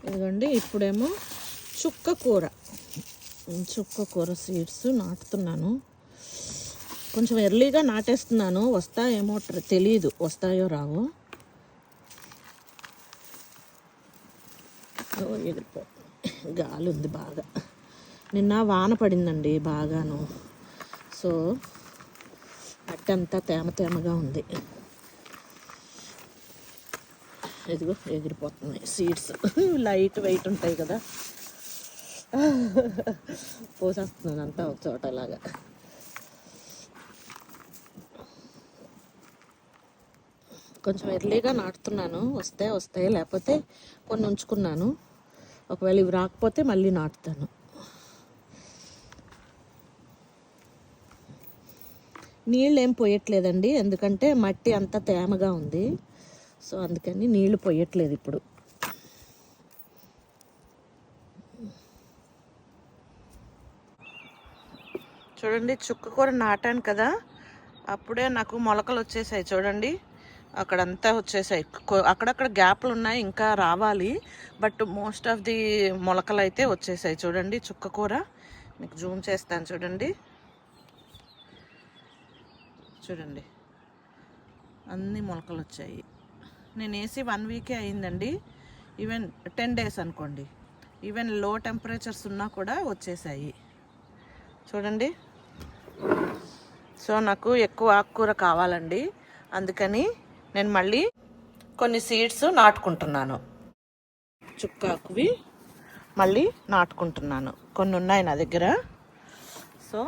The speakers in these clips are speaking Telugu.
ఇదిగోండి ఇప్పుడేమో చుక్క కూర సీడ్స్ నాటుతున్నాను. కొంచెం ఎర్లీగా నాటేస్తున్నాను. వస్తాయేమో తెలియదు, వస్తాయో రావో. ఎగిరిపోతుంది, గాలి ఉంది బాగా. నిన్న వాన పడిందండి బాగాను. సో మట్టి అంతా తేమగా ఉంది. ఇదిగో ఎగిరిపోతున్నాయి సీడ్స్. లైట్ వెయిట్ ఉంటాయి కదా, పోసేస్తున్నాను అంతా ఒక చోటలాగా. కొంచెం ఎర్లీగా నాటుతున్నాను. వస్తాయి, లేకపోతే కొన్ని ఉంచుకున్నాను. ఒకవేళ ఇవి రాకపోతే మళ్ళీ నాటుతాను. నీళ్ళు ఏం పోయట్లేదండి, ఎందుకంటే మట్టి అంతా తేమగా ఉంది. సో అందుకని నీళ్లు పోయట్లేదు ఇప్పుడు. చూడండి, చుక్క కూర నాటాను కదా, అప్పుడే నాకు మొలకలు వచ్చేసాయి. చూడండి, అక్కడంతా వచ్చేసాయి. అక్కడక్కడ గ్యాప్లు ఉన్నాయి, ఇంకా రావాలి. బట్ మోస్ట్ ఆఫ్ ది మొలకలు అయితే వచ్చేసాయి. చూడండి, చుక్క కూర మీకు జూమ్ చేస్తాను. చూడండి అన్ని మొలకలు వచ్చాయి. నేను వేసి 1 వీకే అయిందండి. ఈవెన్ 10 days అనుకోండి. ఈవెన్ లో టెంపరేచర్స్ ఉన్నా కూడా వచ్చేసాయి. చూడండి. సో నాకు ఎక్కువ ఆకుకూర కావాలండి, అందుకని నేను మళ్ళీ కొన్ని సీడ్స్ నాటుకుంటున్నాను. చుక్కాకువి మళ్ళీ నాటుకుంటున్నాను. కొన్ని ఉన్నాయి నా దగ్గర. సో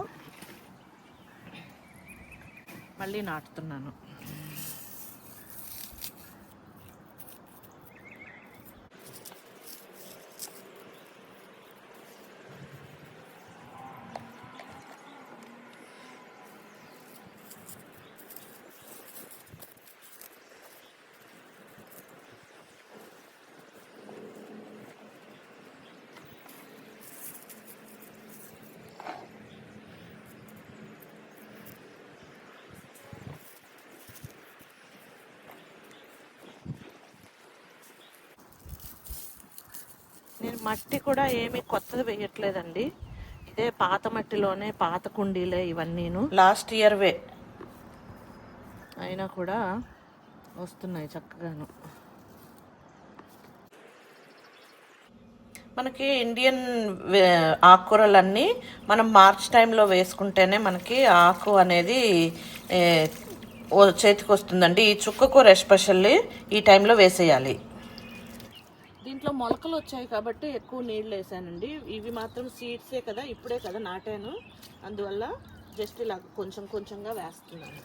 మళ్ళీ నాటుతున్నాను. నేను మట్టి కూడా ఏమీ కొత్తది వేయట్లేదండి. ఇదే పాత మట్టిలోనే, పాత కుండీలే ఇవన్నీను. లాస్ట్ ఇయర్ వే అయినా కూడా వస్తున్నాయి చక్కగాను. మనకి ఇండియన్ ఆకుకూరలన్నీ మనం మార్చ్ టైంలో వేసుకుంటేనే మనకి ఆకు అనేది చేతికి వస్తుందండి. ఈ చుక్క కూర ఎస్పెషల్లీ ఈ టైంలో వేసేయాలి. దీంట్లో మొలకలు వచ్చాయి కాబట్టి ఎక్కువ నీళ్ళు వేసానండి. ఇవి మాత్రం సీడ్సే కదా, ఇప్పుడే కదా నాటాను, అందువల్ల జస్ట్ ఇలా కొంచెంగా వేస్తున్నాను.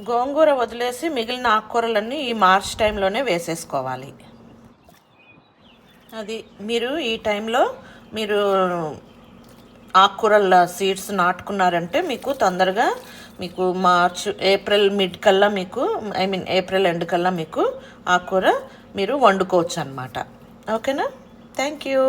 గోంగూర వదిలేసి మిగిలిన ఆకుకూరలన్నీ ఈ మార్చ్ టైంలోనే వేసేసుకోవాలి. అది మీరు ఈ టైంలో మీరు ఆకుకూరల సీడ్స్ నాటుకున్నారంటే మీకు తొందరగా మీకు ఏప్రిల్ మిడ్ కల్లా మీకు ఏప్రిల్ ఎండ్ కల్లా మీకు ఆకుకూర మీరు వండుకోవచ్చు అన్నమాట. ఓకేనా? Thank you.